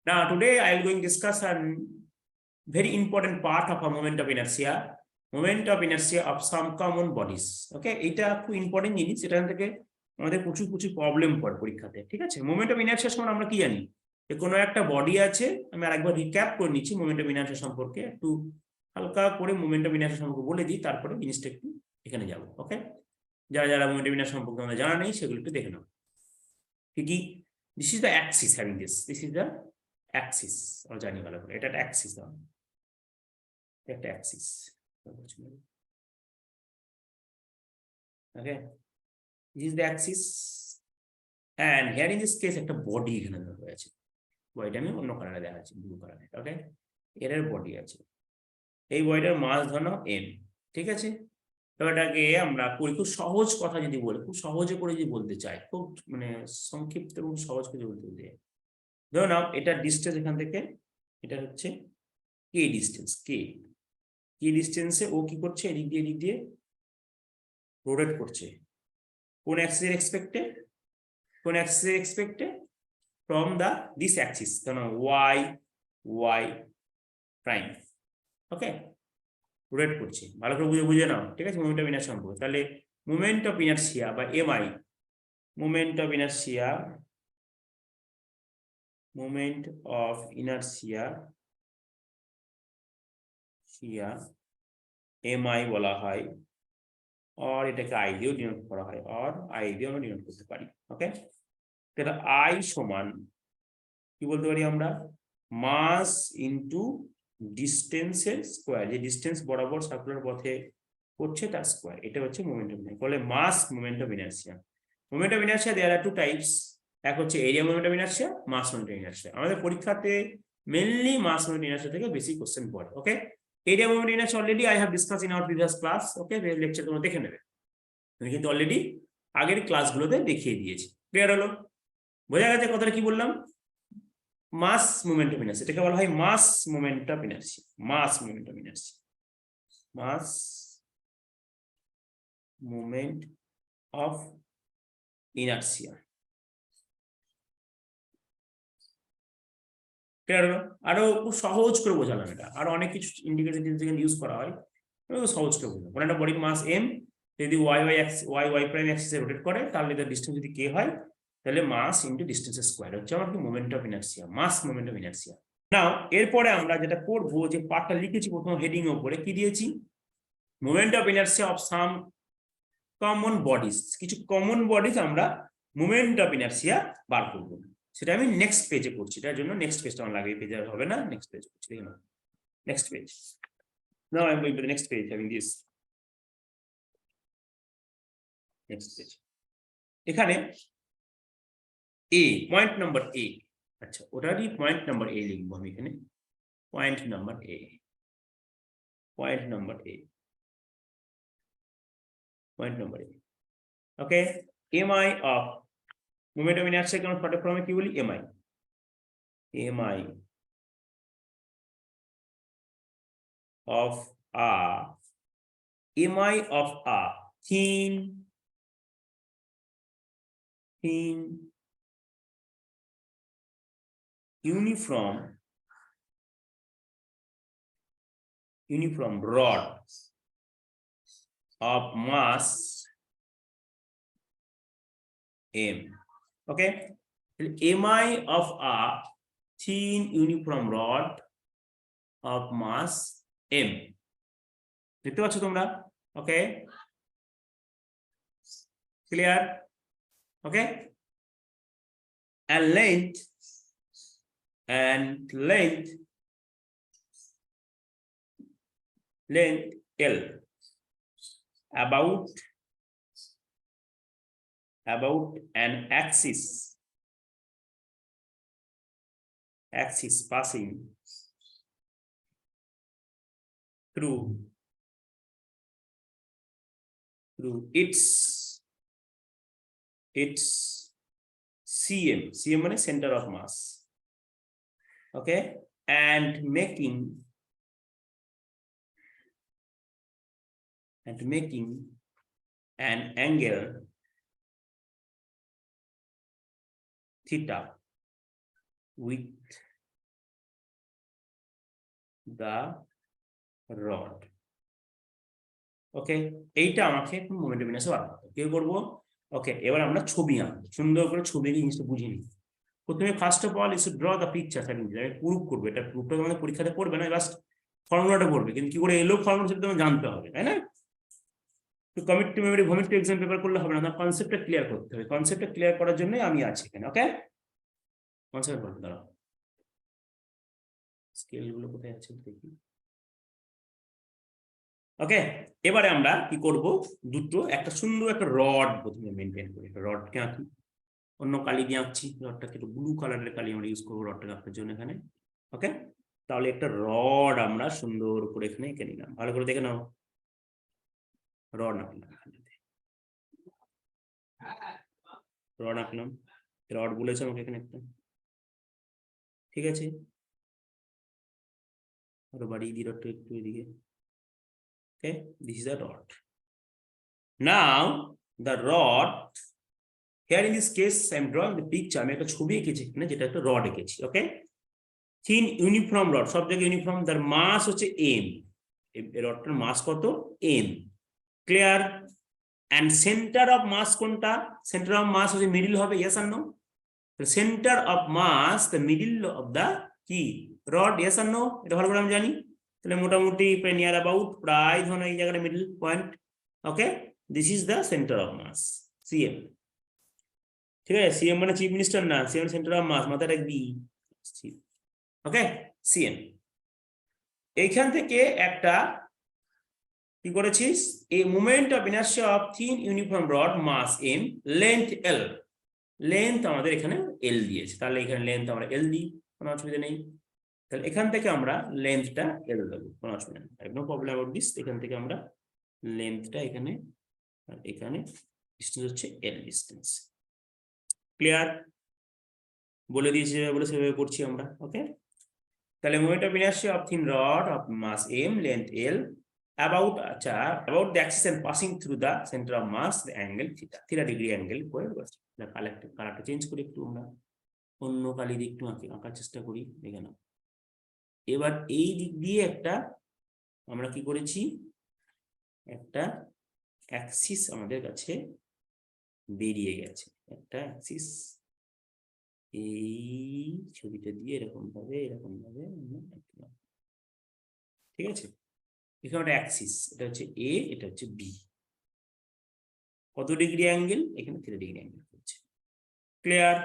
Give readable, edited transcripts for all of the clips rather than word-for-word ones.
Now today I will going to discuss a very important part of a moment of inertia of some common bodies. Okay, এটা খুব important জিনিস, এখান থেকে আমাদের প্রচুর problem পড়ে পরীক্ষাতে। ঠিক আছে, মোমেন্ট অফ ইনার্শিয়া সম্বন্ধে আমরা কি জানি? যে কোনো একটা বডি আছে, আমি আরেকবার রিক্যাপ করে নিচ্ছি মোমেন্ট অফ ইনার্শিয়া সম্পর্কে, একটু হালকা করে মোমেন্ট অফ ইনার্শিয়া সম্পর্কে বলে দিই, তারপরে জিনিসটা একটু এখানে যাব। ওকে, যারা মোমেন্ট অফ ইনার্শিয়া সম্পর্কে আমাদের জানা নেই সেগুলো একটু দেখে নাও। কি this is the Axis, having this is the Axis. আমরা জানি ভালো করে এটা একটা অ্যাক্সিস, একটা Axis. Okay, this is the axis, and here in this case একটা বডি এখানে ধরা আছে। বডিটা আমি অন্য কালারে দেখাচ্ছি, ব্লু কালারে। ওকে, এর বডি আছে, এই বডিটার মাস ধরো m। ঠিক আছে, তো এটাকে আমরা খুব সহজ কথা যদি বলি, খুব সহজে করে যদি বলতে চাই, খুব মানে সংক্ষিপ্ত এবং সহজ করে বলতে চাই, ধরো নাও এটা ডিসটেন্স এখান থেকে, এটা হচ্ছে কে ডিসটেন্স, কে ডিসটেন্সে ও কি করছে, এদিক দিয়ে রোটেট করছে। কোন অ্যাক্সিসের এক্সপেক্টে? কোন অ্যাক্সিসের এক্সপেক্টে? ফ্রম দা দিস অ্যাক্সিস, কারণ y প্রাইম। ওকে, রোটেট করছে, ভালো করে বুঝে নাও। ঠিক আছে, মোমেন্ট অফ ইনার্শিয়া সম্পর্কে। তাহলে মোমেন্ট অফ ইনার্শিয়া বা MI, moment of inertia MI বলা হয়, আর এটাকে আই দিয়েও ডিনোট করা হয়, আর আই দিয়েও আমরা ডিনোট করতে পারি। ওকে, তাহলে আই সমান কি বলতে পারি আমরা? মাস ইনটু ডিস্টেন্সের স্কোয়ার, যে ডিস্টেন্স বরাবর সার্কুলার পথে করছে তার স্কোয়ার। এটা হচ্ছে মোমেন্ট অফ ইনার্শিয়া, বলে mass moment of inertia. Moment of inertia there are two types, এক হচ্ছে area moment of inertia, mass moment of inertia. আমাদের পরীক্ষাতে mainly mass moment of inertia থেকে বেশি কোশ্চেন পড়ে। Okay, area moment of inertia already I have discuss in our previous class. Okay, lecture তোমরা দেখে নেবে, আমি কিন্তু অলরেডি আগের ক্লাসগুলোতে দেখিয়ে দিয়েছি। ক্লিয়ার হলো? বোঝা গেছে কথাটা কি বললাম? মাস মোমেন্ট অফ ইনার্শিয়া, এটাকে বলা হয় mass moment of inertia. Mass moment of inertia, mass moment of inertia. Clear হলো? আরো খুব সহজ করে বোঝালাম এটা, আরো অনেক কিছু ইন্ডিকেটর যেখানে ইউজ করা হয় সহজ করে বোঝালাম। কোনো একটা বডির মাস এম যদি ওয়াই প্রাইম অ্যাক্সিসে রোটেট করে, তাহলে তার ডিস্টেন্স যদি কে হয়, তাহলে মাস ইনটু ডিস্টেন্স স্কয়ার হচ্ছে আমার কি moment of inertia, mass moment of inertia. Now এরপরে আমরা যেটা করব, যে পার্টটা লিখেছি প্রথম হেডিং এর উপরে কি দিয়েছি, moment of inertia of some common bodies. কিছু কমন বডিজ আমরা মোমেন্ট অফ ইনার্শিয়া বার করব, সেটা আমি নেক্সট পেজে করছি। তার জন্য নেক্সট পেজটা আমার লাগে, এই পেজে হবে না, নেক্সট পেজ করছি। দেখুন next page. Now I am going to the next page having this next page. এখানে এ, পয়েন্ট নাম্বার এ, আচ্ছা ওটারই পয়েন্ট নাম্বার এ লিখবো আমি এখানে। Point number A, point number A, point number A. Okay, MI of moment of inertia কেমন short ফর্মে কি বলি? MI, MI of a, mi of a thin uniform rod of mass m. Okay, mi of a thin uniform rod of mass m, দেখতে পাচ্ছ তোমরা? Okay, clear? Okay, and length L about an axis passing through its cm মানে center of mass. Okay, and making an angle theta with the rod. ওকে, এইটা আমাকে moment of inertia বানাতে হবে। কি করবো? ওকে, এবার আমরা ছবি আঁকবো, সুন্দর করে ছবি এঁকে জিনিসটা বুঝিয়ে নিই। প্রথমে first of all is two draw the picture. আমি প্রুফ করবো, এটা প্রুফটা তোমাদের পরীক্ষাতে পড়বে না, জাস্ট ফর্মুলাটা পড়বে, কিন্তু কি করে এলো ফর্মুলা সেটা তোমার জানতে হবে, তাই না? তো commit to memory, vomit to exam paper করলে হবে না, কনসেপ্টটা ক্লিয়ার করতে হবে। কনসেপ্টটা ক্লিয়ার করার জন্যই আমি আছি এখানে। ওকে, কনসেপ্ট বলতে দাঁড়াও, স্কেল গুলো কোথায় আছে দেখি। ওকে, এবারে আমরা কি করব, দুটো একটা সুন্দর একটা রড প্রথমে মেনটেন করি। রডকে আঁকি, অন্য কালি দিয়ে আঁকছি, রডটাকে একটু ব্লু কালারের কালি আমরা ইউজ করবো রডটাকে আঁকার জন্য এখানে। ওকে, তাহলে একটা রড আমরা সুন্দর করে এখানে এঁকে নিলাম, ভালো করে দেখে নাও। রড আঁকলাম, রড আঁকলাম, রড বলেছে আমাকে এখানে একটা, ঠিক আছে। আরো বাড়িয়ে দিই রডটা একটু এদিকে। Okay, this is a rod. Now the rod, here in this case I am drawing the picture, আমি একটা ছবি এঁকেছি এখানে, যেটা একটা রড এঁকেছি। ওকে, থিন ইউনিফর্ম রড, সব জায়গায় ইউনিফর্ম, তার মাস হচ্ছে m, এই রডটার মাস কত? m, clear. And centre of mass কোনটা? সেন্টার অফ মাস হচ্ছে মিডল হবে, yes or no? Centre of mass the middle of the কি রড, ইয়েস আর নো? এটা ভালো করে আমি জানি, তাহলে মোটামুটি প্রায় নিয়ার অ্যাবাউট, প্রায় ধরুন এই জায়গাটা middle point. Okay, this is the centre of mass, CM. ঠিক আছে, সিএম মানে চিফ মিনিস্টার না, সিএম সেন্টার অফ মাস, মাথায় রাখবি। Okay, CM. এইখান থেকে একটা কি করেছিস, a moment of inertia of thin uniform rod mass M, length L, length আমাদের এখানে এল দিয়েছে, তাহলে এখানে লেন্থ আমরা এল দিই, কোনো অসুবিধা নেই। তাহলে এখান থেকে আমরা লেন্থটা এল দেবো, কোনো অসুবিধা নেই, নো প্রবলেম অ্যাবাউট দিস। এখান থেকে আমরা লেন্থটা এখানে, আর এখানে ডিসটেন্স হচ্ছে এল ডিসটেন্স। ক্লিয়ার? বলে দিয়েছি যেভাবে, বলে সেভাবে করছি আমরা। ওকে, তাহলে moment of inertia of thin rod of mass M, length L, about আচ্ছা about the axis and passing through the center of mass the angle theta, theta degree angle করে বসে। কালারটা চেঞ্জ করি একটু, আমরা অন্য কালি দিয়ে একটু আঁকার চেষ্টা করি, দেখে নাও। এবার এই দিক দিয়ে একটা আমরা কি করেছি, একটা অ্যাক্সিস আমাদের কাছে বেরিয়ে গেছে, একটা অ্যাক্সিস এই ছবিটা দিয়ে এরকম ভাবে ঠিক আছে। এখানে একটা অ্যাক্সিস, এটা হচ্ছে এ, এটা হচ্ছে বি, কত ডিগ্রি অ্যাঙ্গেল? এখানে 3 ডিগ্রি অ্যাঙ্গেল করছে। ক্লিয়ার?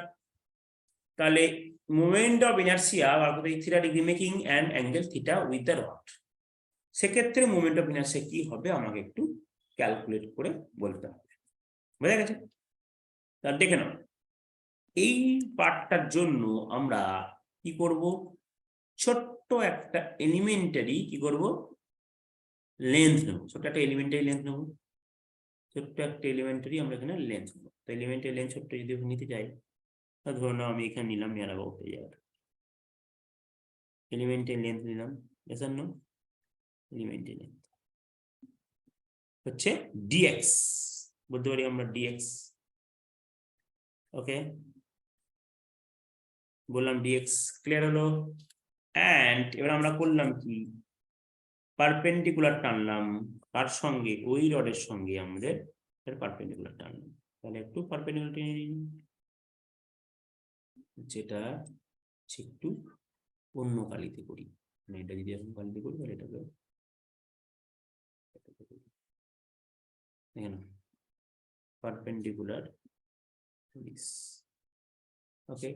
তাহলে মোমেন্ট অফ ইনার্সিয়া বার করতে 3 degree making and angle theta with the rod. সেক্ষেত্রে মোমেন্ট অফ ইনার্সিয়া কি হবে আমাকে একটু ক্যালকুলেট করে বলতে হবে, বোঝা গেছে? তাহলে দেখে নাও, এই পার্টটার জন্য আমরা কি করব, ছোট্ট একটা এলিমেন্টারি কি করব, লেন্থ নেব, ছোট্ট একটা এলিমেন্টারি লেন্থ নেব, ছোট্ট একটা এলিমেন্টারি আমরা এখানে লেন্থ নেব। তো এলিমেন্টারি লেন্থ ছোট্ট যদি নিতে চাই, ধরুন আমি এখানে নিলাম নিয়ার অ্যাবাউট এই জায়গাটা, এলিমেন্টারি লেন্থ নিলাম, এস আর নো? এলিমেন্টারি লেন্থ হচ্ছে ডিএক্স, বলতে পারি আমরা ডিএক্স। ওকে, বললাম ডিএক্স, ক্লিয়ার হলো? এন্ড এবার আমরা করলাম কি, পারপেন্ডিকুলার টানলাম, কার সঙ্গে? ওই রডের সঙ্গে আমাদের পারপেন্ডিকুলার টানলাম। তাহলে একটু পারপেন্ডিকুলার টেনে নিন, যেটা একটু অন্য কালিতে করি, এটা যদি এখন কালিতে করি তাহলে এটাকে দেখেন পারপেন্ডিকুলার, ওকে,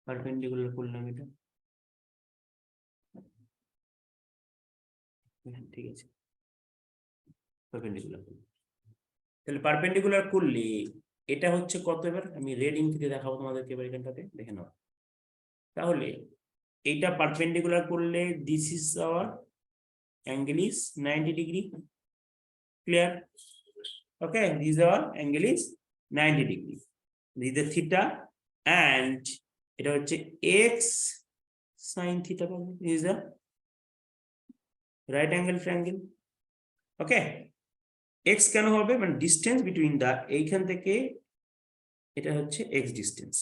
পারপেন্ডিকুলার করলাম এটা, ঠিক আছে, পারপেন্ডিকুলার। তাহলে পারপেন্ডিকুলার করলে এটা হচ্ছে কত, এবার আমি রেড ইঙ্ক দিয়ে দেখাবো তোমাদেরকে, এবার এখানটাতে দেখে নাও। তাহলে এইটা পারপেন্ডিকুলার করলে this is our angle is 90 degree, clear? Okay, this our angle is 90 degree, this is theta, and এটা হচ্ছে এক্স সাইন থিটা পাবো, this is the right angle triangle. Okay, x কেন হবে, মানে ডিস্টেন্স বিটুইন দা, এইখান থেকে এটা হচ্ছে এক্স ডিস্টেন্স।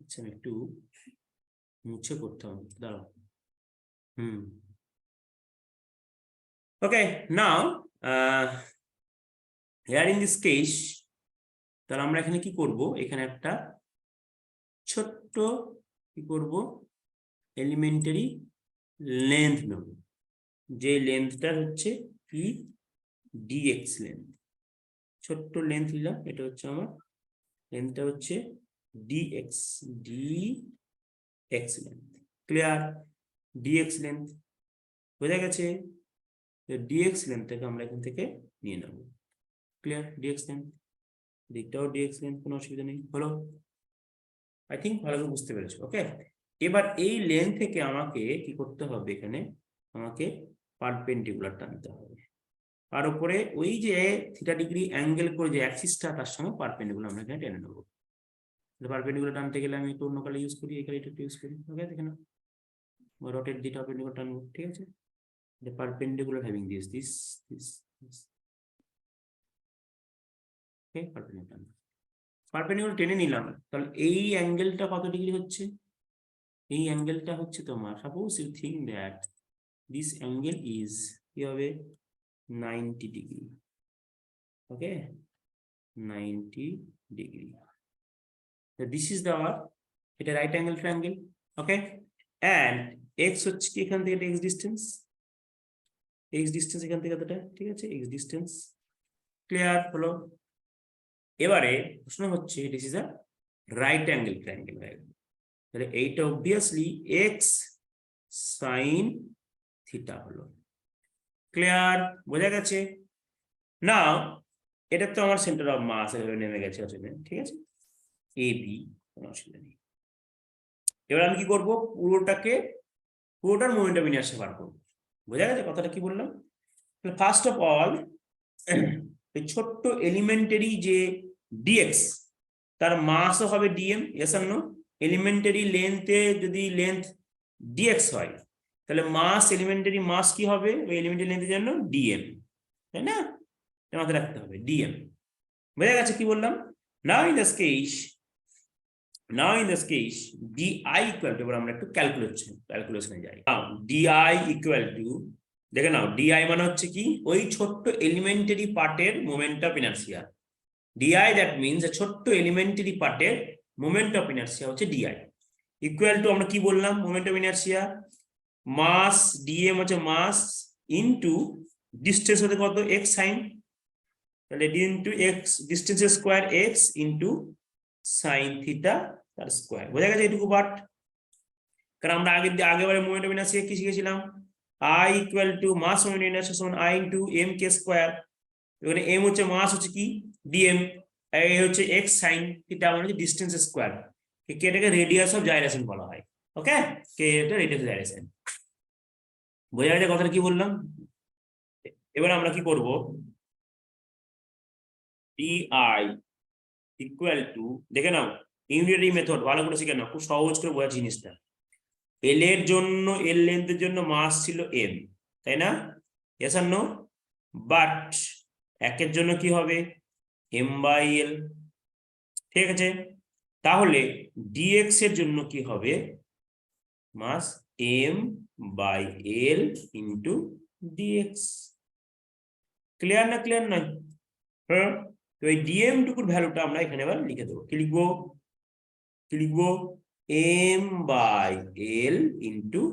আচ্ছা আমি একটু মুছে করতে হবে, দাঁড়াও, Okay, now here in this case, তাহলে আমরা এখানে কি করব, এখানে একটা ছোট্ট কি করব, এলিমেন্টারি লেন্থ নেব, যে লেন্থটা হচ্ছে কি dx লেন্থ, ছোট্ট লেন্থ নিলাম, এটা হচ্ছে আমার লেন্থটা হচ্ছে dx length. Clear? dx length বোঝা গেছে? dx লেন্থটাকে আমরা এখান থেকে নিয়ে নেব। ক্লিয়ার? dx লেন্থ, দিকটাও dx লেন্থ, কোনো অসুবিধা নেই। হলো? আই থিঙ্ক ভালো করে বুঝতে পেরেছো। ওকে, এবার এই লেন্থ থেকে আমাকে কি করতে হবে, এখানে আমাকে পারপেন্ডিকুলার টানতে হবে, আর উপরে ওই যে থিটা ডিগ্রি অ্যাঙ্গেল করে যে অ্যাক্সিসটা, তার সঙ্গে পারপেন্ডিকুলার আমরা এখানে টেনে নেবো। পারপেন্ডিকুলার টানতে গেলে আমি একটু অন্য কালার ইউজ করি, এখানে একটু ইউজ করি। ওকে, দেখে না, রটেট দিয়ে পারপেন্ডিকুলার টানবো, ঠিক আছে? The perpendicular having this. Okay, perpendicular টেনে নিলাম, তাহলে এই অ্যাঙ্গেলটা কত ডিগ্রি হচ্ছে? এই অ্যাঙ্গেলটা হচ্ছে তোমার, suppose you think that this angle is কি হবে 90 degree. Okay, 90 degree. So this is the এটা right angle triangle. Okay, and x হচ্ছে কি এখান থেকে x ডিস্টেন্স, এখান থেকে কতটা, ঠিক আছে, x ডিস্টেন্স। ক্লিয়ার হলো? এবারে প্রশ্ন হচ্ছে this is a right angle triangle হয়ে গেল, তাহলে এইটা অবভিয়াসলি x sin থিটা হলো। ক্লিয়ার? বোঝা গেছে? নাও এটা তো আমার সেন্টার অফ মাস এভাবে নেমে গেছে, ঠিক আছে, এ বি, কোনো অসুবিধা নেই। এবার আমি কি করবো, পুরোটার মোমেন্ট অফ ইনার্সিয়া বার করবো। বোঝা গেছে কথাটা কি বললাম? ফার্স্ট অফ অল এই ছোট্ট এলিমেন্টারি যে dx, তার মাসও হবে dm। yes or no? Elementary লেন্থে যদি লেন্থ dx হয়, তাহলে মাস, এলিমেন্টারি মাস কি হবে ওই এলিমেন্টারি লেন্থের জন্য dm, তাই না? মাথায় রাখতে হবে dm। বোঝা গেছে কি বললাম? নাও in this case di equal two, এবার আমরা একটু ক্যালকুলেশনে যাই। di ইকুয়াল টু, দেখে নাও, di মানে হচ্ছে কি ওই ছোট্ট এলিমেন্টারি পার্টের moment of inertia. di that means ছোট্ট এলিমেন্টারি পার্টের মোমেন্ট অফ ইনার্সিয়া হচ্ছে di ইকুয়াল টু, আমরা কি বললাম, moment of inertia mass, dm হচ্ছে মাস ইনটু ডিসটেন্স হতে কত x সাইন, তাহলে d ইনটু x ডিসটেন্সের square x into sine theta তার স্কয়ার। বোঝা গেছে এটুকু পার্ট? কারণ আমরা আগেবারে মোমেন্ট অফ ইনার্সিয়া কি শিখেছিলাম, I equal to mass moment of inertia সমান I into m k square. এখানে m হচ্ছে মাস, হচ্ছে কি dm, এই হচ্ছে x sin থিটা মানে হচ্ছে ডিসটেন্স স্কয়ার, কে এটাকে রেডিয়াস অফ জাইরেশন বলা হয়। ওকে, কে এটা রেডিয়াস অফ জাইরেশন। বোঝা গেছে কথাটা কি বললাম? এবার আমরা কি করব, di ইকুয়াল টু, দেখে নাও ইউনিটারি মেথড ভালো করে শিখে নাও, খুব সহজ করে বোঝা জিনিসটা। এল এর জন্য, এল লেন্থের জন্য মাস ছিল m, তাই না? yes or no? বাট একের জন্য কি হবে m/l, ঠিক আছে? তাহলে dx এর জন্য কি হবে, মাস m/l ইন্টু dx। ক্লিয়ার না? ক্লিয়ার নয়? হ্যাঁ, তো এই dm টুকুর ভ্যালুটা আমরা এখানে এবার লিখে দেবো। কি লিখবো m/l into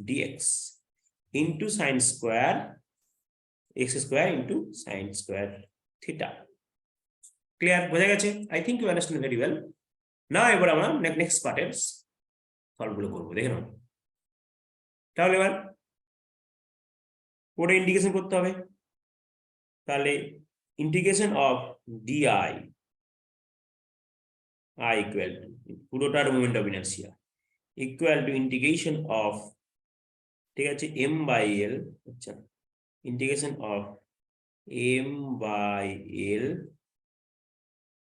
dx into sine square x square into sine square theta. Clear? বোঝা গেছে? I think you understand very well. না, এবার আমরা নেক্সট পার্টের সলভগুলো করবো, দেখে নাও। তাহলে এবার ওটা ইন্টিগ্রেশন করতে হবে, তাহলে integration of di equal to পুরোটার moment of inertia equal to integration of, ঠিক আছে, m/l, আচ্ছা, integration of m/l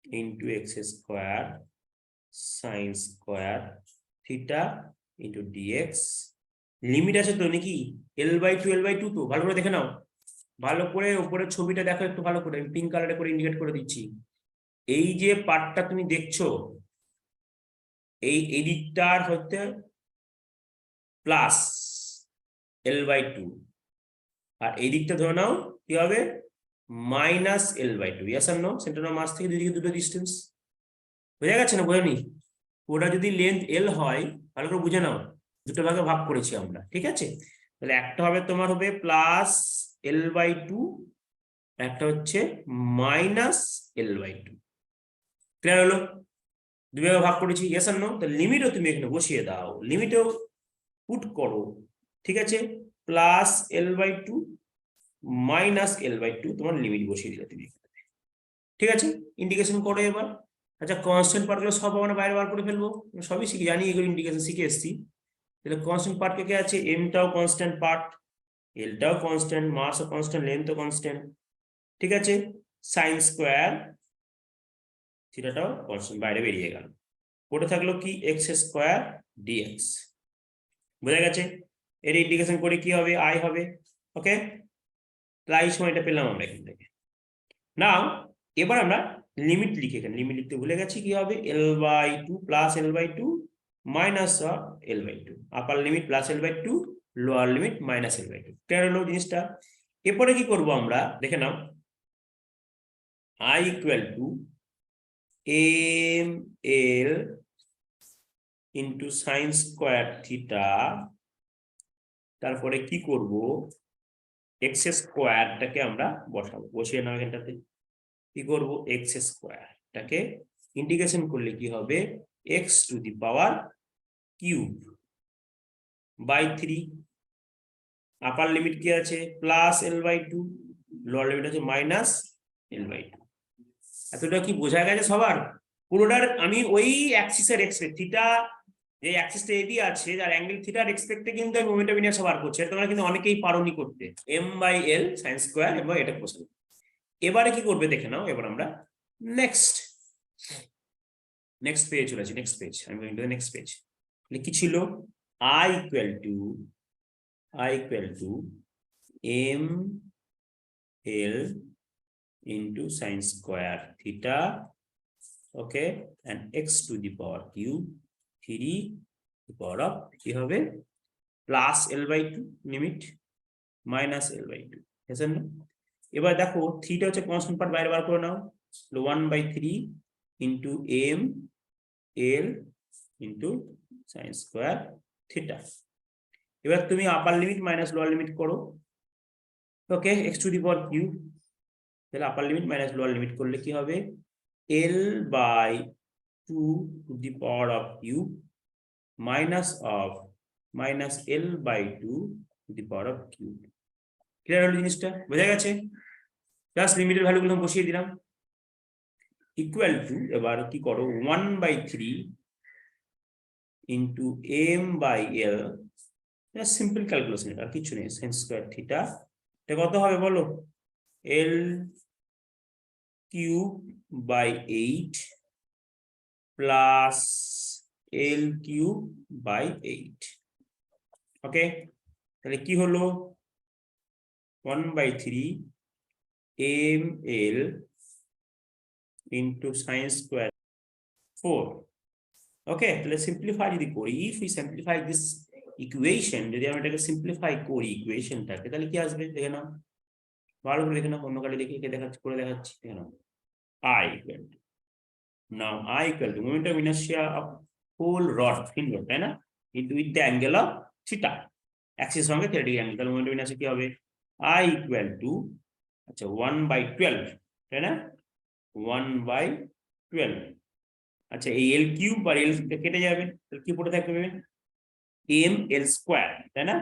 into x square sine square theta into dx। Limit আছে তো নাকি? l/2 তো, ভালো করে দেখে নাও, ভালো করে উপরের ছবিটা দেখো একটু ভালো করে, পিঙ্ক কালারে করে ইন্ডিকেট করে দিচ্ছি। এই যে পার্টটা তুমি দেখছো, এই এদিকটার হচ্ছে প্লাস, L/2 আর এই দিকটা ধরে নাও কি হবে -L/2 yes or no centre of mass থেকে দুদিকে দুটো ডিস্টেন্স বোঝা গেছে না বোঝানি ওটা যদি লেন্থ L হয় ভালো করে বুঝে নাও দুটো ভাগে ভাগ করেছি আমরা ঠিক আছে তাহলে একটা হবে তোমার হবে +L/2 একটা হচ্ছে -L/2 ক্লিয়ার হলো দুই ভাগে ভাগ করেছি ইয়েস আর নো তাহলে লিমিটও তুমি এখানে বসিয়ে দাও লিমিটও পুট করো ঠিক আছে +L/2 -L/2 তোমার লিমিট বসিয়ে দিলে তুমি ঠিক আছে ইন্ডিকেশন করো এবার আচ্ছা কনস্ট্যান্ট পার্টগুলো সব আমরা বাইরে বার করে ফেলবো সবই শিখে জানি এগুলো ইন্ডিকেশন শিখে এসেছি তাহলে কনস্ট্যান্ট পার্ট কে আছে এমটাও কনস্ট্যান্ট পার্ট এলটাও কনস্ট্যান্ট মাসও কনস্ট্যান্ট লেন্থও কনস্ট্যান্ট ঠিক আছে সাইন স্কোয়ার থিটাটাও কনস্ট্যান্ট বাইরে বেরিয়ে গেল পড়ে থাকলো কি x² dx বোঝা গেছে এর ইন্টিগ্রেশন করে কি হবে i হবে ওকে তাই সময়টা পেলাম আমরা এখান থেকে নাও এবার আমরা লিমিট লিখে এখানে লিমিট লিখতে ভুলে গেছি কি হবে L/2 +L/2 -L/2 আপার limit +L/2 lower limit -L/2 clear হলো জিনিসটা এরপরে কি করব আমরা দেখে নাও i = ml into sine square theta তারপরে কি করব x² আমরা বসাবো বসিয়ে নাও এখানটাতে কি করব x² ইন্টিগ্রেশন করলে কি হবে x⁻³/3 আপার লিমিট কি আছে +L/2 লোয়ার লিমিট আছে -L/2 এতটা কি বোঝা গেছে সবার পুরোটার আমি ওই অ্যাক্সিসের রেসপেক্ট থিটা যে অ্যাক্সিসটা এবি আছে যার অ্যাঙ্গেল থিটার রেসপেক্টে কিন্তু আমি মোমেন্টাম ইনার্সিয়া বার করছি তোমরা কিন্তু অনেকেই পারোনি করতে m/l sin স্কয়ার এবং এটা কোসাইন এবারে কি করবে দেখে নাও এবার আমরা নেক্সট পেজ চলে আসি নেক্সট পেজ আমি going to the next page কি ছিল i = ml into sin square theta okay and x⁻³ 3 কি হবে +L/2 লিমিট -L/2 বুঝছো না এবার দেখো থিটা হচ্ছে কনস্ট্যান্ট পার্ট বাইরে বার করে নাও 1/3 into ml into sin square theta এবার তুমি আপার লিমিট মাইনাস লোয়ার লিমিট করো ওকে x⁻³ তাহলে আপার লিমিট মাইনাস লোয়ার লিমিট করলে কি হবে L/2³ -L/2³ ক্লিয়ার হলো জিনিসটা বোঝা গেছে জাস্ট লিমিটের ভ্যালুগুলো বসিয়ে দিলাম ইকুয়াল টু এবার কি করো 1/3 into m/l সিম্পল ক্যালকুলেশন আর কিছু নেই sin স্কয়ার থিটা এটা কত হবে বলো L³/8 plus L³/8 ওকে তাহলে কি হলো 1/3 ml into sin square 4 ওকে তাহলে সিম্পলিফাই যদি করি if we simplify this equation যদি আমরা এটাকে সিম্পলিফাই করি ইকুয়েশনটাকে তাহলে কি আসবে দেখে নাও ভালো করে দেখে নাও অন্য কালি দেখে দেখাচ্ছি করে দেখাচ্ছি দেখে নাও I equal to now I equal to momentum inertia of whole rod thin rod তাই না into with the angle of theta axis সঙ্গে theoretic angle তাহলে momentum inertia কি হবে I equal to আচ্ছা 1/12 তাই না 1/12 আচ্ছা এই L³ আর L কেটে যাবে তাহলে কি পড়ে থাকবে ml² তাই না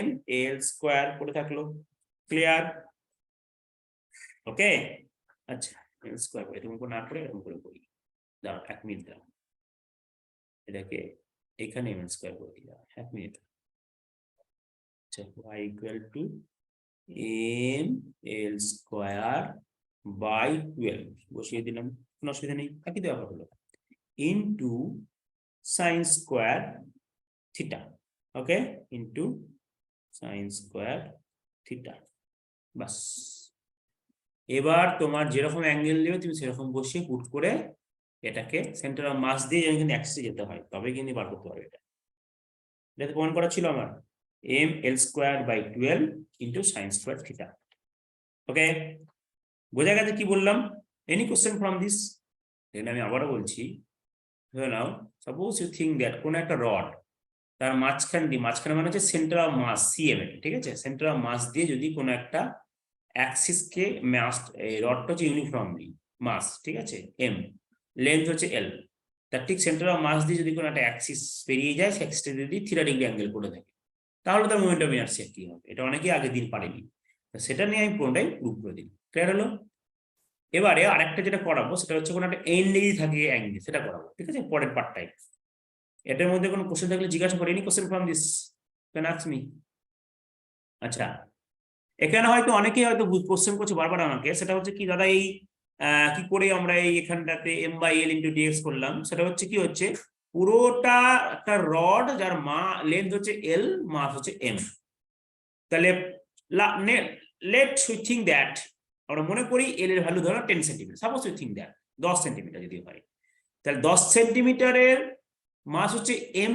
ml² পড়ে থাকলো ক্লিয়ার ওকে আচ্ছা l² এরকম করে না করে এরকম করে করি দাও 1 মিনিট দাও এটাকে এখানে ml² করে দিলাম 1 মিনিট আচ্ছা y equal to ml²/12 বসিয়ে দিলাম কোনো অসুবিধা নেই একই দেওয়া হলো into sin square theta okay into sin square theta বাস এবার তোমার যেরকম অ্যাঙ্গেল নেবে তুমি সেরকম বসিয়ে পুট করে এটাকে সেন্টার অফ মাস দিয়ে কিন্তু অ্যাক্সিসে যেতে হয় তবে কিন্তু বার করতে পারবে এটা প্রমাণ করা ছিল আমার m l square by 12 into sin square theta. ওকে, বোঝা গেছে কি বললাম? Any question from this? এখানে আমি আবারও বলছি, ধরে নাও সাপোজ ইউ থিঙ্ক দ্যাট কোন একটা রড, তার মাঝখানে মানে হচ্ছে সেন্টার অফ মাস সিএম, ঠিক আছে, সেন্টার অফ মাস দিয়ে যদি কোনো একটা অ্যাক্সিস কে মাস, এই রডটা হচ্ছে ইউনিফর্মলি মাস, ঠিক আছে, এম, লেন্থ হচ্ছে এল, তার ঠিক সেন্টার অফ মাস দিয়ে যদি কোনো একটা অ্যাক্সিস পেরিয়ে যায়, সে অ্যাক্সিসটা যদি থিটা ডিগ্রি অ্যাঙ্গেল করে থাকে, তাহলে তার মোমেন্ট অফ ইনারশিয়া কি হবে? এটা অনেকেই আগের দিন পারেনি, সেটা নিয়ে আমি পুরোটাই প্রুভ করে দিই। ক্লিয়ার হলো? এবারে আরেকটা যেটা করাবো সেটা হচ্ছে কোনো একটা এন ডিগ্রি থাকে অ্যাঙ্গেল, সেটা করাবো, ঠিক আছে, পরের পার্টটাই। এটার মধ্যে কোনো কোশ্চেন থাকলে জিজ্ঞাসা করি, any question from this can ask me. আচ্ছা, এখানে হয়তো অনেকেই হয়তো কোশ্চেন করছে বারবার আমাকে, সেটা হচ্ছে কি দাদা, এই কি করে আমরা এই এখানটাতে M by L into dx করলাম? সেটা হচ্ছে কি হচ্ছে, পুরোটা একটা রড যার লেন্থ হচ্ছে এল, মাস হচ্ছে এম। তাহলে লেট উই থিঙ্ক দ্যাট, আমরা মনে করি এল এর ভ্যালু ধরো 10 centimetre, suppose we think that 10 centimetre যদি হয়, তাহলে 10 সেন্টিমিটারের মাস হচ্ছে এম,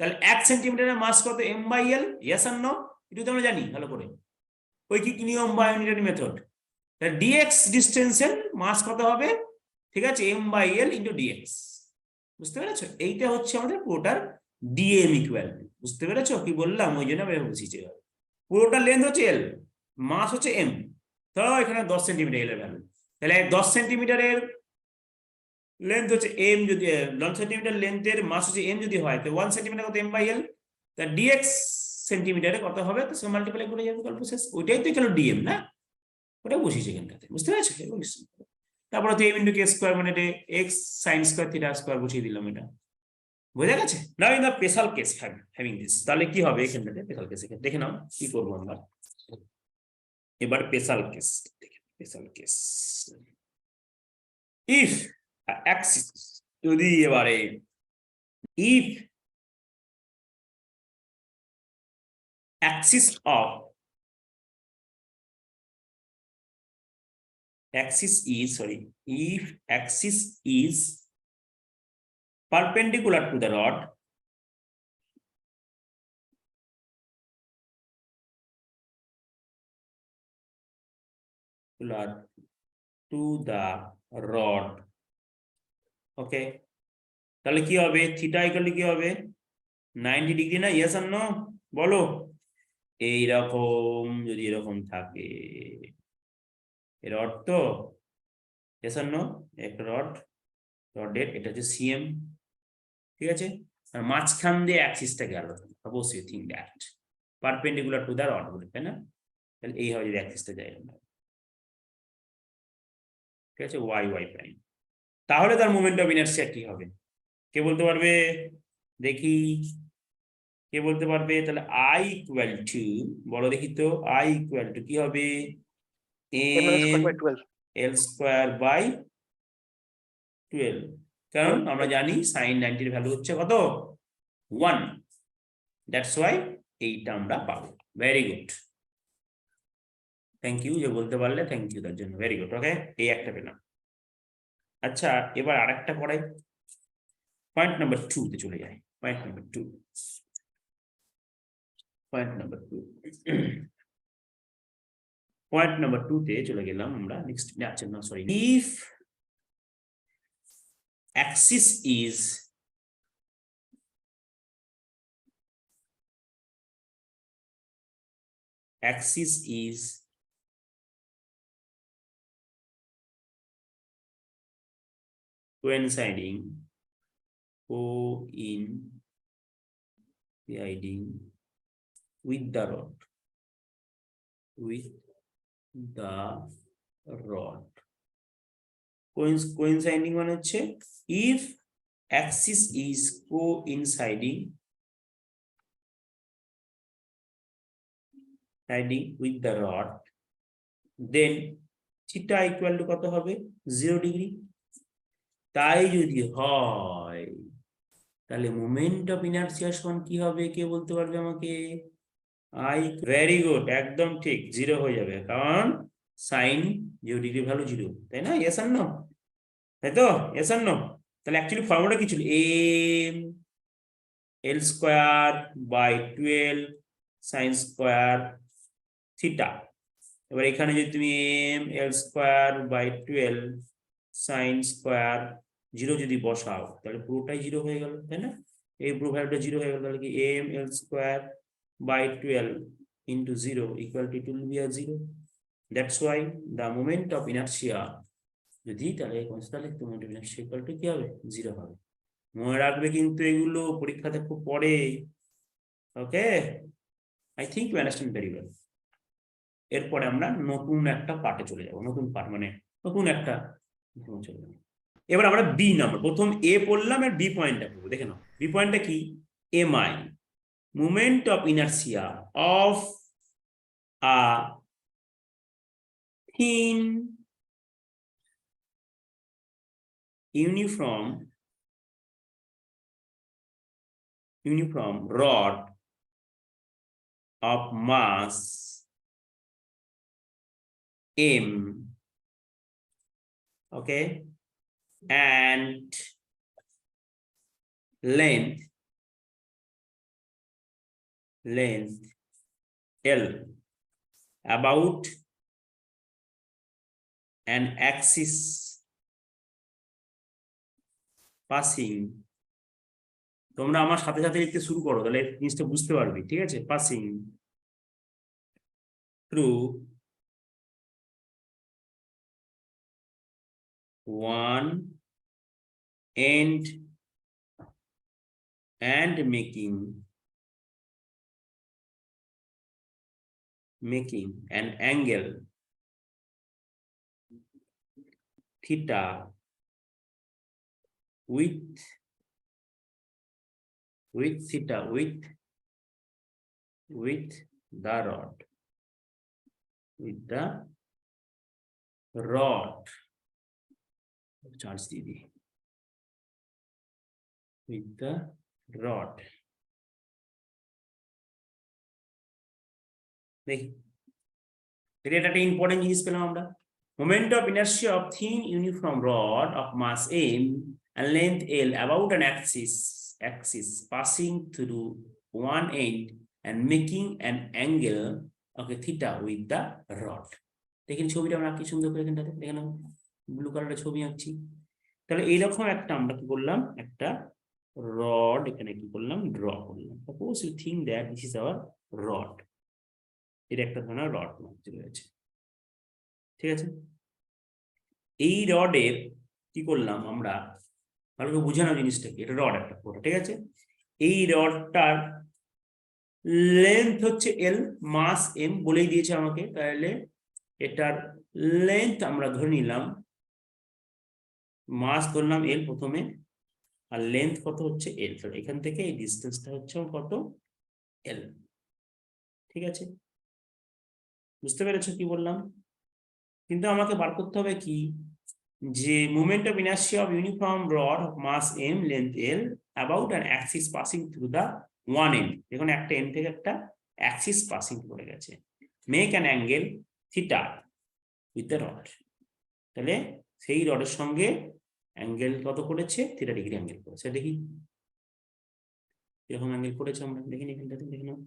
তাহলে 1 সেন্টিমিটারের মাস কত? M by L, yes or no? এটা তো আমরা জানি ভালো করে, ঐকিক নিয়ম বা ইউনিটারি মেথড। তাহলে ডিএক্স ডিস্টেন্সের মাস কত হবে? ঠিক আছে, M by L into dx. বুঝতে পেরেছো? এইটা হচ্ছে আমাদের পুরোটার ডিএম ইকুয়াল। বুঝতে পেরেছো কি বললাম? ওই জন্য আমি বুঝিয়েছি, পুরোটা লেন্থ হচ্ছে এল, মাস হচ্ছে এম, ধরো এখানে 10 সেন্টিমিটার এল এর ভ্যালু, তাহলে 10 সেন্টিমিটারের লেন্থ হচ্ছে এম, যদি 10 সেন্টিমিটার লেন্থের মাস হচ্ছে এম যদি হয়, তো 1 সেন্টিমিটার কত? M by L. তা ডিএক্স সেন্টিমিটারে কত হবে? তো সে মাল্টিপ্লাই করে যাবে, গল্প শেষ। ওইটাই তো এখানে ডিএম না, ওটা বসিয়েছি এখানটাতে। বুঝতে পেরেছো? তারপরে তো এম ইন্টু কে স্কোয়ার মানে x sine square theta square বসিয়ে দিলাম, এটা বোঝা গেছে? Now in the special case having this, তাহলে কি হবে এখানটাতে? স্পেশাল কেস দেখে নাও কি করবো আমরা এবার। Special case, special case, if Axis, যদি এবারে if axis of axis is sorry if axis is perpendicular to the rod, to the rod, ওকে, তাহলে কি হবে? থিটা ইকুয়াল কি হবে? 90 ডিগ্রি না? ইয়েস আর নো বলো। এইরকম যদি এরকম থাকে রড, তো ইয়েস আর নো, একটা রডের এটা হচ্ছে সিএম, ঠিক আছে, আর মাঝখান দিয়ে অ্যাক্সিসটা গেল, suppose you think that perpendicular to the rod বলে, তাই না? তাহলে এই হবে যদি অ্যাক্সিসটা যায়, ঠিক আছে, ওয়াই ওয়াই প্রাইম। তাহলে তার মোমেন্ট অফ ইনারশিয়া কি হবে? কে বলতে পারবে? দেখি কে বলতে পারবে? তাহলে আই ইকুয়াল টু, বলো দেখি তো, আই ইকুয়াল টু কি হবে? এম এল স্কোয়ার বাই 12, কারণ আমরা জানি সাইন 90 এর ভ্যালু হচ্ছে কত? 1, দ্যাটস ওয়াই এইটা আমরা পাবো। ভেরি গুড, থ্যাংক ইউ যে বলতে পারলে, থ্যাংক ইউ তার জন্য, ভেরি গুড। ওকে, এই একটা পেলাম। আচ্ছা, এবার আরেকটা করাই, পয়েন্ট নাম্বার 2 তে চলে যাই। Point number 2, point number 2, point number 2 তে চলে গেলাম আমরা। নেক্সট, আচ্ছা না sorry, if axis is coinciding with the rod, coinciding মানে হচ্ছে if axis is coinciding with the rod, then theta equal to কত হবে? 0 ডিগ্রি। তাই যদি হয় তাহলে মোমেন্ট অফ ইনারশিয়া সমান কি হবে? কে বলতে পারবে আমাকে? আই, ভেরি গুড, একদম ঠিক, 0 হয়ে যাবে, কারণ সাইন 0 ডিগ্রি ভ্যালু 0, তাই না? ইয়েস আর নো, তাই তো? Yes or no? তাহলে অ্যাকচুয়ালি ফর্মুলা কি ছিল? M L square by 12 sine square theta. এবার এখানে যদি তুমি m L square by 12 sine square 0 যদি বসাও তাহলে পুরোটাই 0 হয়ে গেল, তাই না? এই পুরো ভ্যালুটা 0 হয়ে গেল, তাহলে কি m L square by 12 into 0 equal to it will be a 0. That's why the moment of inertia যদি তাহলে কনস্ট্যান্ট লিখতে moment of inertia equal to কি হবে? 0 হবে। মনে রাখবে কিন্তু এগুলো পরীক্ষাতে খুব পড়ে। Okay, I think you understand very well. এরপরে আমরা নতুন একটা পার্টে চলে যাব, নতুন পার্ট মানে নতুন একটা চলে যাবো। এবার আমরা বি নাম্বার, প্রথম এ পড়লাম আর বি পয়েন্টটা পড়বো। দেখে নাও বি পয়েন্টটা কি, MI moment of inertia of a thin uniform rod of mass m, okay, and length L about an axis passing, তোমরা আমার সাথে সাথে লিখতে শুরু করো তাহলে জিনিসটা বুঝতে পারবে, ঠিক আছে? Passing through one end and making an angle theta with theta with the rod charge didi with the rod। দেখি এটা একটা ইম্পর্টেন্ট জিনিস পেলাম আমরা, moment of inertia of thin uniform rod of mass m and length L about an axis passing through one end and making an angle, okay, theta with the rod। দেখেন ছবিটা আমরা কি সুন্দর করে এখানটাতে দেখেন, ব্লু কালারের ছবি আঁকছি। তাহলে এইরকম একটা আমরা কি করলাম, একটা রড এখানে কি করলাম, ড্র করলাম। Suppose you think that this is our rod, এটা একটা ধরনের রড রয়েছে, ঠিক আছে? এই রডের কি করলাম আমরা, ভালো করে বুঝে নাও জিনিসটা কি, এটা রড একটা পুরো, ঠিক আছে? এই রডটার লেন্থ হচ্ছে এল, মাস এম বলেই দিয়েছে আমাকে, তাহলে এটার লেন্থ আমরা ধরে নিলাম, মাস ধরলাম এল প্রথমে, আর লেন্থ কত হচ্ছে এল, তো এখান থেকে এই ডিস্টেন্সটা হচ্ছে কত, এল, ঠিক আছে? বুঝতে পেরেছো কি বললাম? কিন্তু আমাকে বার করতে হবে কি, যে moment of inertia of uniform rod of mass M length L about an axis passing through the one end, দেখুন একটা এন্ড থেকে একটা অ্যাক্সিস পাসিং করে গেছে, make an angle theta with the rod. তাহলে সেই রডের সঙ্গে অ্যাঙ্গেল কত করেছে, থিটা ডিগ্রি অ্যাঙ্গেল করেছে। দেখি এরকম অ্যাঙ্গেল করেছে আমরা, দেখি এখানটাতে দেখে নাও।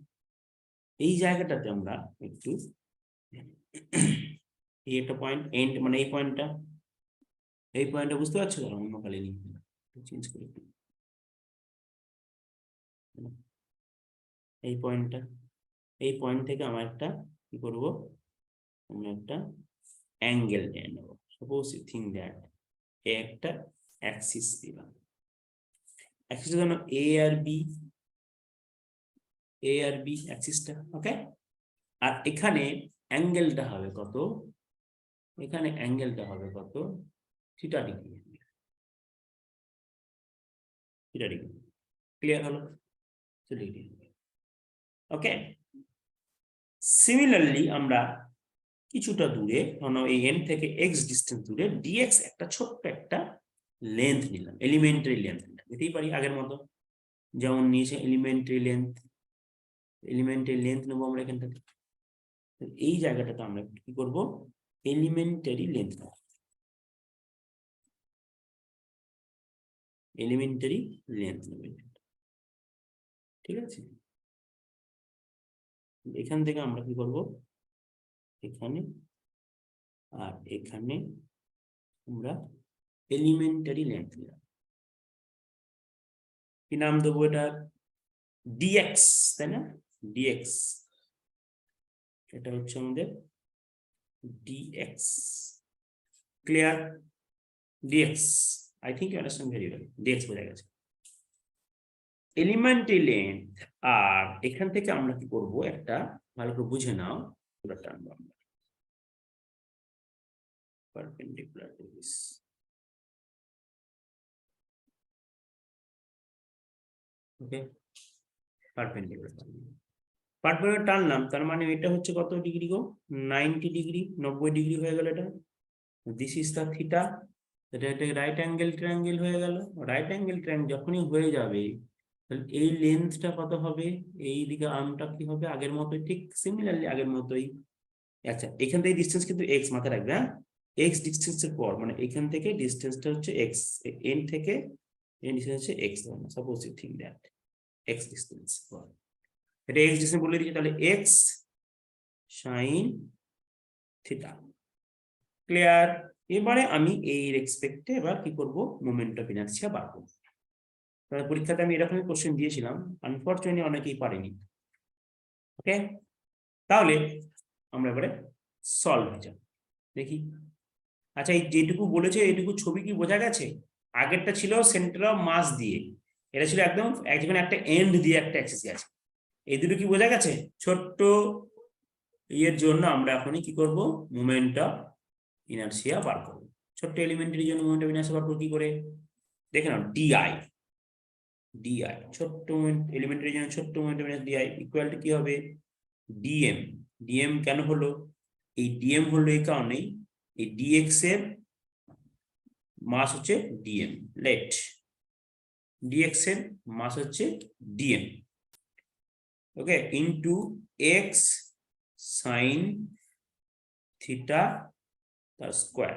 এই জায়গাটাতে আমরা একটু এই একটা পয়েন্ট এন্ড মানে এই পয়েন্টটা বুঝতে পারছো, অন্য কালে চেঞ্জ করে এই পয়েন্ট থেকে আমরা একটা কি করবো, আমরা একটা অ্যাঙ্গেল নিয়ে নেব। সাপোজ ইউ থিঙ্ক দ্যাট একটা অ্যাক্সিস দিলাম, অ্যাক্সিসের জন্য এ আর বি অ্যাক্সিসটা, ওকে? আর এখানে অ্যাঙ্গেলটা হবে কত, এখানে অ্যাঙ্গেলটা হবে কত, থিটা ডিগ্রি, ক্লিয়ার হলো? ওকে, সিমিলারলি আমরা কিছুটা দূরে, এই এন থেকে এক্স ডিস্টেন্স দূরে ডিএক্স একটা ছোট্ট একটা লেন্থ নিলাম, এলিমেন্টারি লেন্থ নিতেই পারি আগের মতো, যেমন নিয়েছে এলিমেন্টারি লেন্থ নেবো আমরা এখান থেকে। এই জায়গাটাতে আমরা কি করব, এলিমেন্টারি লেন্থ নেব, ঠিক আছে, এখান থেকে আমরা কি করব, এখানে আর এখানে আমরা এলিমেন্টারি লেন্থ দিলাম, কি নাম দেবো এটা, ডিএক্স, তাই না, ডিএক্স, এটা হচ্ছে আমাদের dx. Clear, dx, I think you understand very well, dx বোঝা গেছে। এলিমেন্টারি লেন্থ, আর এখান থেকে আমরা কি করব, একটা ভালো করে বুঝে নাও, পুরো টানবো আমরা perpendicular to this, okay, perpendicular টানলাম, তার মানে এটা হচ্ছে কত ডিগ্রি গো, 90 ডিগ্রি, 90 ডিগ্রি হয়ে গেল এটা। দিস ইজ দা থিটা, এটা একটা রাইট অ্যাঙ্গেল ট্রায়াঙ্গেল হয়ে গেল। রাইট অ্যাঙ্গেল ট্রায়াঙ্গেল যখনই হয়ে যাবে, তাহলে এই লেন্থটা কত হবে, এই দিকে আর্মটা কি হবে, আগের মতোই, ঠিক সিমিলারলি আগের মতোই। আচ্ছা, এখান থেকে ডিস্টেন্স কিন্তু এক্স মাথায় রাখবে, হ্যাঁ, এক্স ডিস্টেন্সের পর, মানে এখান থেকে ডিস্টেন্সটা হচ্ছে এক্স, এন থেকে এন ডিস্টেন্স হচ্ছে x, suppose you think that x distance, এটা এক্স ডিস্টেন্স বলে দিচ্ছি, তাহলে এক্স সাইন থিটা। ক্লিয়ার, এবারে আমি এই রেসপেক্টে এবার কি করব, মোমেন্ট অফ ইনার্সিয়া বার করব। তাহলে পরীক্ষাতে আমি এরকমই কোশ্চেন দিয়েছিলাম, আনফরচুনেটলি অনেকেই পারেনি। ওকে, তাহলে আমরা এবারে সলভ যাব, দেখি। আচ্ছা, এই যেটুকু বলেছে এইটুকু ছবি কি বোঝা গেছে? আগেরটা ছিল সেন্টার অফ মাস দিয়ে, এটা ছিল একদম যেখানে একটা এন্ড দিয়ে একটা অ্যাক্সিস গেছে। এই দুটো কি বোঝা গেছে? ছোট্ট এর জন্য আমরা এখনই কি করব, মোমেন্ট অফ ইনার্সিয়া বার করব। ছোট্ট এলিমেন্টের জন্য মোমেন্ট অফ ইনার্সিয়া বার করব কি করে, দেখে নাও, ডিআই, ডিআই ছোট্ট এলিমেন্টের জন্য ছোট্ট moment of inertia dI equal to কি হবে, ডিএম। ডিএম কেন হলো, এই ডিএম হলো এই কারণেই, এই ডিএক্স এর মাস হচ্ছে ডিএম, লেট ডিএক্স এর মাস হচ্ছে dm, okay, into x sine theta তার স্কোয়ার।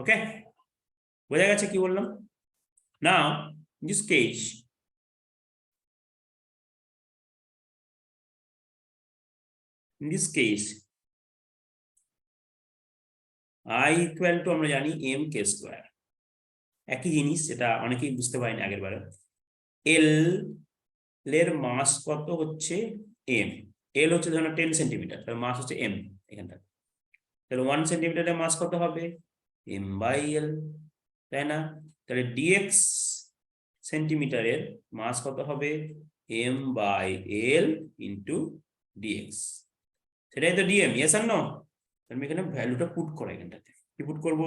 ওকে, বোঝা গেছে কি বললাম? Now this case, in this case I equal to আমরা জানি m k স্কয়ার, একই জিনিস, এটা অনেকেই বুঝতে পারেনি আগের বারে। এল এর মাস কত হচ্ছে m, এল হচ্ছে ধরো 10 সেন্টিমিটার, তার মাস হচ্ছে m, এখানটা তাহলে 1 সেন্টিমিটারের মাস কত হবে, m বাই এল, তাই না? তাহলে dx সেন্টিমিটারের মাস কত হবে, m by L into dx, সেটাই তো ডিএম, ইয়েস আর নো? আমি এখানে ভ্যালুটা পুট করা, এখানটাতে কি পুট করব,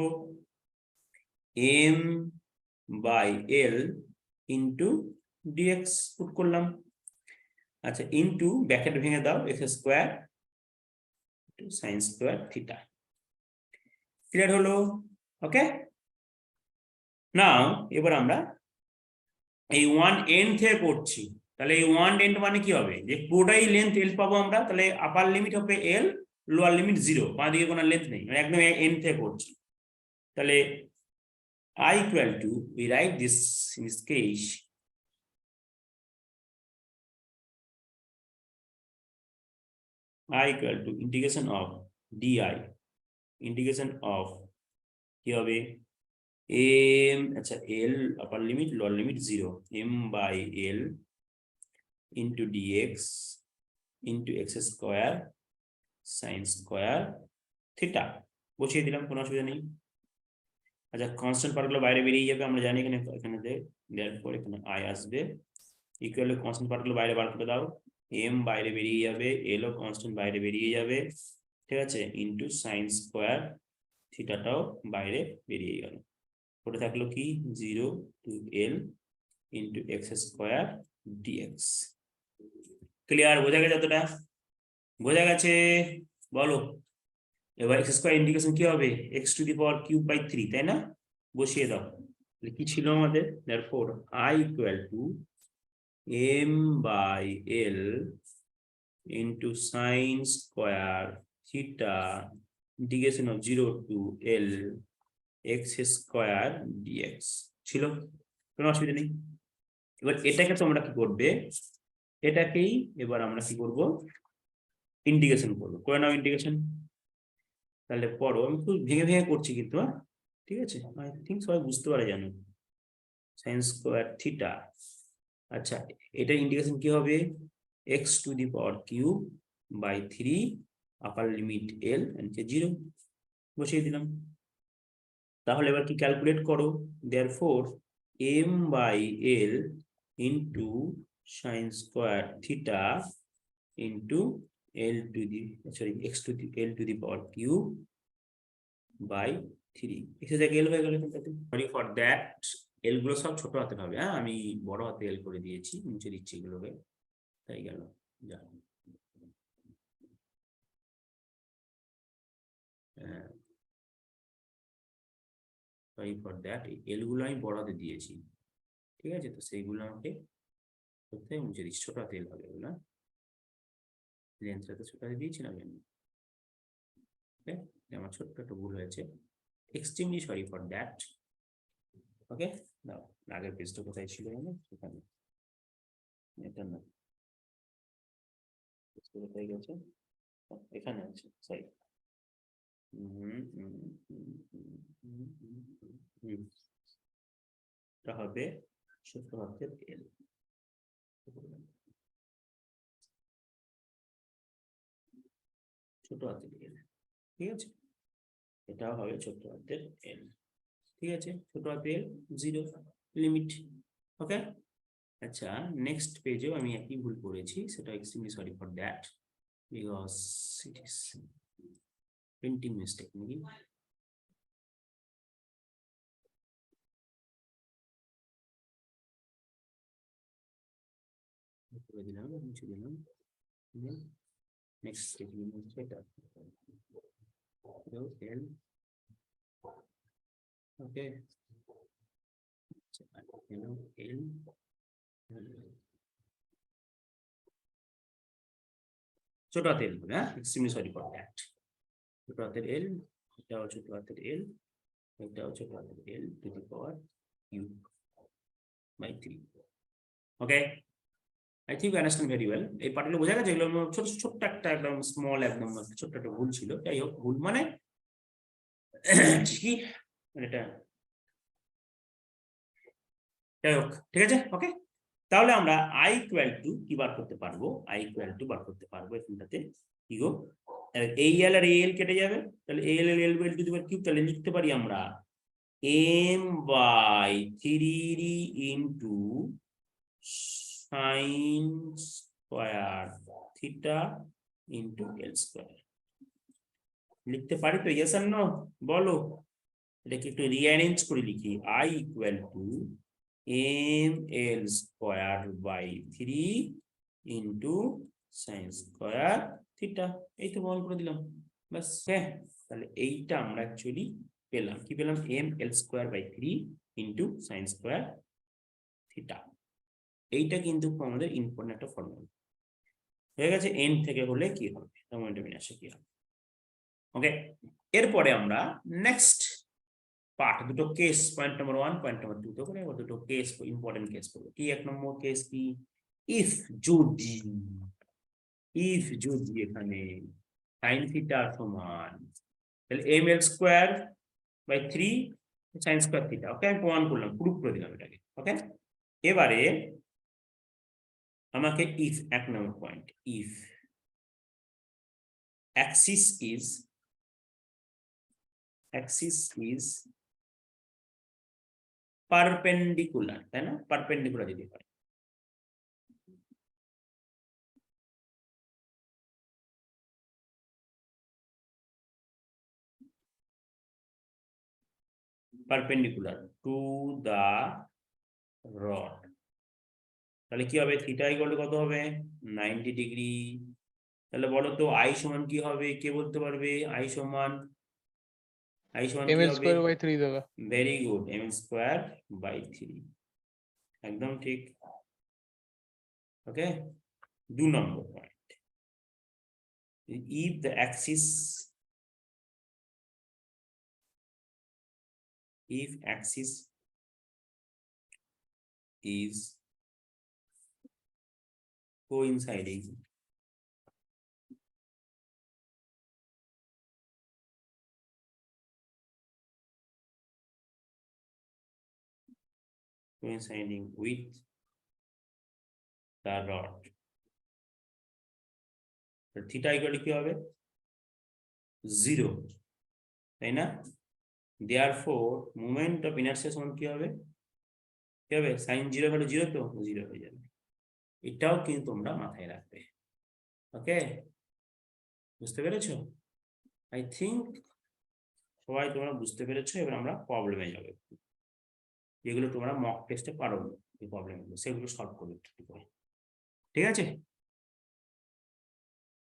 m by L into dx put করলাম। আচ্ছা, ইন্টু ব্র্যাকেট ভেঙে দাও, x square sine square theta. Clear হলো? ওকে, নাও এবার আমরা এই ওয়ান এন্ড থেকে করছি, তাহলে এই ওয়ান এন্ড মানে কি হবে, যে পুরোটাই লেন্থ এল পাবো আমরা, তাহলে আপার লিমিট হবে এল, লোয়ার লিমিট 0, বাঁ দিকে কোনো লেন্থ নেই, মানে একদম এন্ড থেকে করছি। তাহলে I equal to, we write this in this case, I equal to integration of di, integration of কি হবে, m, আচ্ছা l upper limit lower limit 0, m by l into dx into x square sin square theta, বসিয়ে দিলাম, কোনো অসুবিধা নেই। আচ্ছা, constant পার্টগুলো বাইরে বেরিয়ে যাবে, আমরা জানি এখানে, এখানে therefore এখানে i আসবে, ইকুয়াল কনস্ট্যান্ট পার্টগুলো বাইরে বার করে দাও, m বাইরে বেরিয়ে যাবে, l ও কনস্ট্যান্ট বাইরে বেরিয়ে যাবে, ঠিক আছে, ইনটু সাইন স্কোয়ার থিটাটাও বাইরে বেরিয়ে গেল, পড়ে থাকলো কি 0 to l into x square dx. Clear, বোঝা গেছে এতটা? বোঝা গেছে, বলো। এবার এক্স স্কোয়ার ইন্টিগ্রেশন কি হবে, x to the power cube by 3, তাই না? বসিয়ে দাও, কি ছিল আমাদের, therefore I equal to m by l into sin square theta integration of 0 to l x square dx, ছিল, কোনো অসুবিধা নেই। এবার এটাকে তোমরা কি করবে, এটাকেই এবার আমরা কি করব, ইন্টিগ্রেশন করবো, করে নাও ইন্টিগ্রেশন। তাহলে পড়ো, আমি খুব ভেঙে ভেঙে করছি কিন্তু, হ্যাঁ ঠিক আছে, আই থিঙ্ক সবাই বুঝতে পারে জানো। সাইন স্কোয়ার থিটা, আচ্ছা এটা ইন্টিগ্রেশন কি হবে, x to the power cube by 3 upper limit L নিচে 0 বসিয়ে দিলাম। তাহলে এবার কি ক্যালকুলেট করো, therefore m by L into sine square theta into L to the sorry x to the L to the power cube by 3, এসে থেকে এল হয়ে গেল। সরি ফর দ্যাট, এল গুলো সব ছোট হাতে হবে, হ্যাঁ আমি বড় হাতে এল করে দিয়েছি, মুছে দিচ্ছি এগুলোকে, তাই গেল যা। সরি ফর দ্যাট, এল গুলো আমি বড় হাতে দিয়েছি, ঠিক আছে, তো সেইগুলো আমাকে করতে মুছে দিচ্ছি, ছোট হাতে এল হবে এগুলো, লেন্সটা তো ছোট হাতে দিয়েছিলাম আমি, ওকে, আমার ছোট্ট একটা ভুল হয়েছে, এক্সট্রিমলি সরি ফর দ্যাট। ওকে, দাও, আগের পেজটা কোথায় ছিল জানো, সেখানে, এটা না, পেজটা কোথায় গেছে, এখানে আছে, সরি, এটা হবে ছোট হাতের এল, ছোট হাতের এল, ঠিক আছে, এটাও হবে ছোট হাতের এল, ঠিক আছে, ছোট হাতের এল 0 লিমিট। ওকে, আচ্ছা নেক্সট পেজেও আমি একই ভুল করেছি, সেটা extremely sorry for that, because it is printing mistake নাকি, করে দিলাম, মুছে দিলাম, নেক্সট স্টেটমেন্ট হচ্ছে এটা এল, ওকে, এল ছোট হাতের এল, হ্যাঁ এক্সট্রিমলি সরি ফর দ্যাট, ছোট হাতের এল, এটাও ছোট হাতের এল, এটাও ছোট হাতের L to the power cube by 3। Okay, I think you understand very well, এই পার্টগুলো বোঝা গেছে, এগুলো ছোট ছোট্ট একটা একদম স্মল একদম ছোট্ট একটা ভুল ছিল, যাই হোক ভুল মানে কি মানে এটা, যাই হোক ঠিক আছে। ওকে, তাহলে আমরা i ইকুয়াল টু কি বার করতে পারবো, i ইকুয়াল টু বার করতে পারবো এখানটাতে কি গো, এই এল আর এই এল কেটে যাবে, তাহলে এল এল এল টু দি পাওয়ার কিউব, তাহলে লিখতে পারি আমরা m by 3 into sine square theta into L square, লিখতে পারি তো, ইয়েস আর নো বলো, এটাকে একটু রিঅ্যারেঞ্জ করে লিখি, i equal to M L square by 3 into sine square theta, এই তো বল করে দিলাম, বাস, হ্যাঁ তাহলে এইটা আমরা অ্যাকচুয়ালি পেলাম, কি পেলাম, M L square by 3 into sine square theta, এইটা কিন্তু আমাদের ইম্পর্টেন্ট একটা ফর্মুলা হয়ে গেছে, এন থেকে হলে কি হবে, মোমেন্টাম কি হবে। ওকে, এরপরে আমরা নেক্সট পার্ট, দুটো case, point number 1 point number 2 তো করে দুটো কেস, ইম্পর্টেন্ট কেস করবো, কি এক নম্বর কেস কি, ইফ যদি, ইফ যদি এখানে সাইন থিটা সমান, তাহলে M L square by 3 sine square theta, okay আমি প্রমাণ করলাম, প্রুফ করে দিলাম এটাকে। ওকে, এবারে আমাকে ইফ এক নম্বর point, if axis is perpendicular, তাই না, পারপেন্ডিকুলার যদি হয়, পারপেন্ডিকুলার টু দা রড, তাহলে কি হবে, থিটা ইকুয়াল টু কত হবে, 90 ডিগ্রি, তাহলে বলো তো আই সমান কি হবে, কে বলতে পারবে, আই সমান কি ml হবে, স্কয়ার বাই 3 দেবে, very good, M square by 3, একদম ঠিক। ওকে, 2 নম্বর point, if the axis is coinciding coinciding with the rod. থিটা ইকুয়াল কি হবে 0, তাই না? therefore মোমেন্ট অফ ইনারশিয়া সমান কি হবে sin 0 হলে 0 তো 0 হয়ে যাবে। এটাও কিন্তু তোমরা মাথায় রাখবে। ওকে, বুঝতে পেরেছো? আই থিঙ্ক সবাই তোমরা বুঝতে পেরেছো। এবার আমরা প্রবলেমে যাবো, যেগুলো তোমরা মক টেস্টে পারো এই প্রবলেমগুলো, সেগুলো সলভ করবে ঠিক আছে।